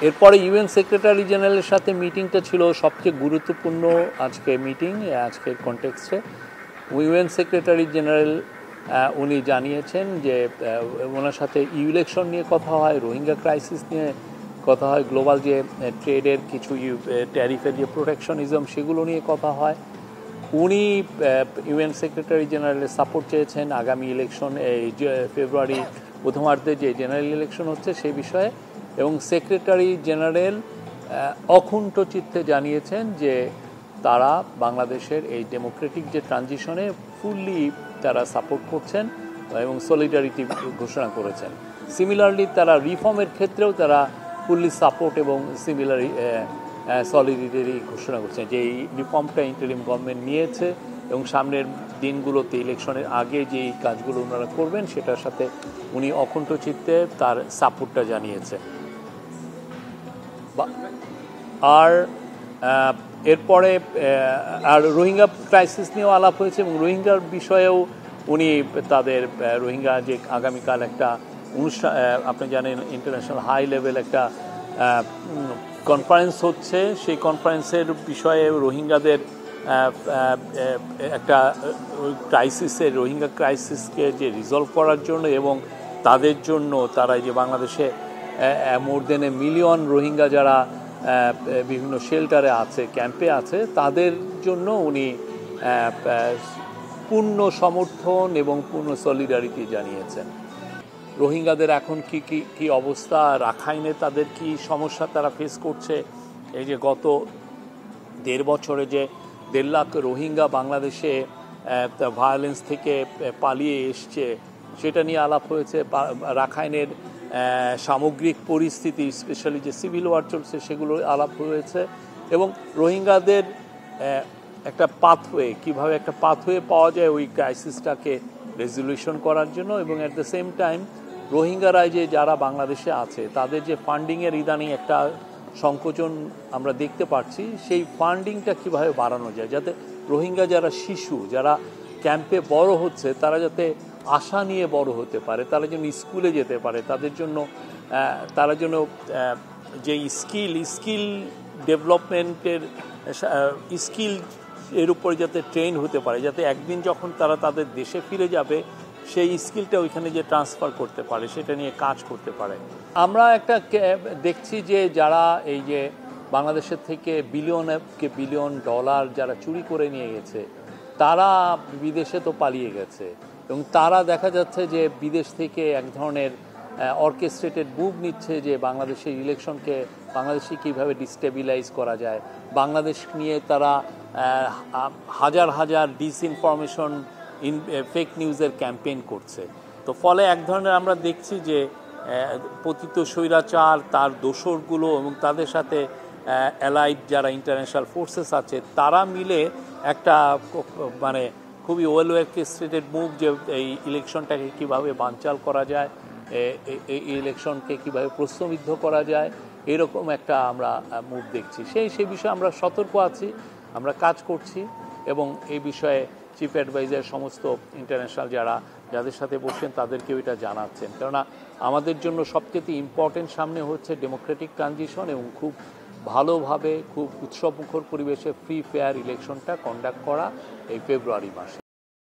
এরপরে UN secretary জেনারেলের সাথে মিটিংটা ছিল সবচেয়ে গুরুত্বপূর্ণ আজকে মিটিং, আজকের কনটেক্সটে। ইউএন সেক্রেটারি জেনারেল উনি জানিয়েছেন যে ওনার সাথে ইলেকশন নিয়ে কথা হয়, রোহিঙ্গা ক্রাইসিস নিয়ে কথা হয়, গ্লোবাল যে ট্রেডের কিছু ট্যারিফের যে প্রোটেকশনিজম সেগুলো নিয়ে কথা হয়। উনি ইউএন সেক্রেটারি জেনারেলের সাপোর্ট চেয়েছেন আগামী ইলেকশন, এই ফেব্রুয়ারি প্রথমার্ধে যে জেনারেল ইলেকশন হচ্ছে সেই বিষয়ে, এবং সেক্রেটারি জেনারেল অকুণ্ঠ চিত্তে জানিয়েছেন যে তারা বাংলাদেশের এই ডেমোক্রেটিক যে ট্রানজিশনে ফুললি তারা সাপোর্ট করছেন এবং সলিডারিটি ঘোষণা করেছেন। সিমিলারলি তারা রিফর্মের ক্ষেত্রেও তারা ফুললি সাপোর্ট এবং সলিডারিটি ঘোষণা করছেন যে এই রিফর্মটা ইন্টারিম গভর্নমেন্ট নিয়েছে এবং সামনের দিনগুলোতে ইলেকশনের আগে যেই কাজগুলো ওনারা করবেন সেটার সাথে উনি অকুণ্ঠ চিত্তে তার সাপোর্টটা জানিয়েছে। আর এরপরে আর রোহিঙ্গা ক্রাইসিস নিয়েও আলাপ হয়েছে এবং রোহিঙ্গার বিষয়েও উনি তাদের রোহিঙ্গা যে আগামীকাল একটা অনুষ্ঠান, আপনি জানেন ইন্টারন্যাশনাল হাই লেভেল একটা কনফারেন্স হচ্ছে, সেই কনফারেন্সের বিষয়ে রোহিঙ্গাদের একটা ক্রাইসিসের রোহিঙ্গা ক্রাইসিসকে যে রিজলভ করার জন্য এবং তাদের জন্য তারা যে বাংলাদেশে মোর দেন এ মিলিয়ন রোহিঙ্গা যারা বিভিন্ন শেল্টারে আছে, ক্যাম্পে আছে, তাদের জন্য উনি পূর্ণ সমর্থন এবং পূর্ণ সলিডারিটি জানিয়েছেন। রোহিঙ্গাদের এখন কি অবস্থা, রাখাইনে তাদের কি সমস্যা তারা ফেস করছে, এই যে গত 1.5 বছরে যে 1.5 লাখ রোহিঙ্গা বাংলাদেশে ভায়োলেন্স থেকে পালিয়ে এসছে সেটা নিয়ে আলাপ হয়েছে। রাখাইনের সামগ্রিক পরিস্থিতি, স্পেশালি যে সিভিল ওয়ার চলছে সেগুলো আলাপ হয়েছে এবং রোহিঙ্গাদের একটা পাথওয়ে, কীভাবে একটা পাথওয়ে পাওয়া যায় ওই ক্রাইসিসটাকে রেজলিউশন করার জন্য, এবং অ্যাট দ্য সেম টাইম রোহিঙ্গারা যে যারা বাংলাদেশে আছে তাদের যে ফান্ডিংয়ের ইদানিং একটা সংকোচন আমরা দেখতে পাচ্ছি, সেই ফান্ডিংটা কীভাবে বাড়ানো যায় যাতে রোহিঙ্গা যারা শিশু যারা ক্যাম্পে বড় হচ্ছে তারা যাতে আশা নিয়ে বড় হতে পারে, তারা যেন স্কুলে যেতে পারে, তাদের জন্য তারা যেন যে স্কিল ডেভেলপমেন্টের স্কিল এর উপরে যাতে ট্রেন হতে পারে, যাতে একদিন যখন তারা তাদের দেশে ফিরে যাবে সেই স্কিলটা ওইখানে যে ট্রান্সফার করতে পারে সেটা নিয়ে কাজ করতে পারে। আমরা একটা দেখছি যে যারা এই যে বাংলাদেশের থেকে বিলিয়ন ডলার যারা চুরি করে নিয়ে গেছে তারা বিদেশে তো পালিয়ে গেছে এবং তারা দেখা যাচ্ছে যে বিদেশ থেকে এক ধরনের অর্কেস্ট্রেটেড মুভ নিচ্ছে যে বাংলাদেশের ইলেকশনকে বাংলাদেশে কীভাবে ডিস্টেবিলাইজ করা যায়, বাংলাদেশ নিয়ে তারা হাজার হাজার ডিসইনফরমেশন ফেক নিউজের ক্যাম্পেইন করছে। তো ফলে এক ধরনের আমরা দেখছি যে পতিত স্বৈরাচার তার দোসরগুলো এবং তাদের সাথে অ্যালাইড যারা ইন্টারন্যাশনাল ফোর্সেস আছে তারা মিলে একটা মানে খুবই ওয়েল অর্কেস্ট্রেটেড মুভ যে এই ইলেকশনটাকে কীভাবে বানচাল করা যায়, এই ইলেকশনকে কীভাবে প্রশ্নবিদ্ধ করা যায়, এরকম একটা আমরা মুভ দেখছি। সেই বিষয়ে আমরা সতর্ক আছি, আমরা কাজ করছি এবং এই বিষয়ে চিফ অ্যাডভাইজার সমস্ত ইন্টারন্যাশনাল যাদের সাথে বসছেন তাদেরকেও এটা জানাচ্ছেন, কেননা আমাদের জন্য সবচেয়ে ইম্পর্টেন্ট সামনে হচ্ছে ডেমোক্রেটিক ট্রানজিশন এবং খুব ভালোভাবে খুব উৎসবমুখর পরিবেশে ফ্রি ফেয়ার ইলেকশনটা কন্ডাক্ট করা এই ফেব্রুয়ারি মাসে।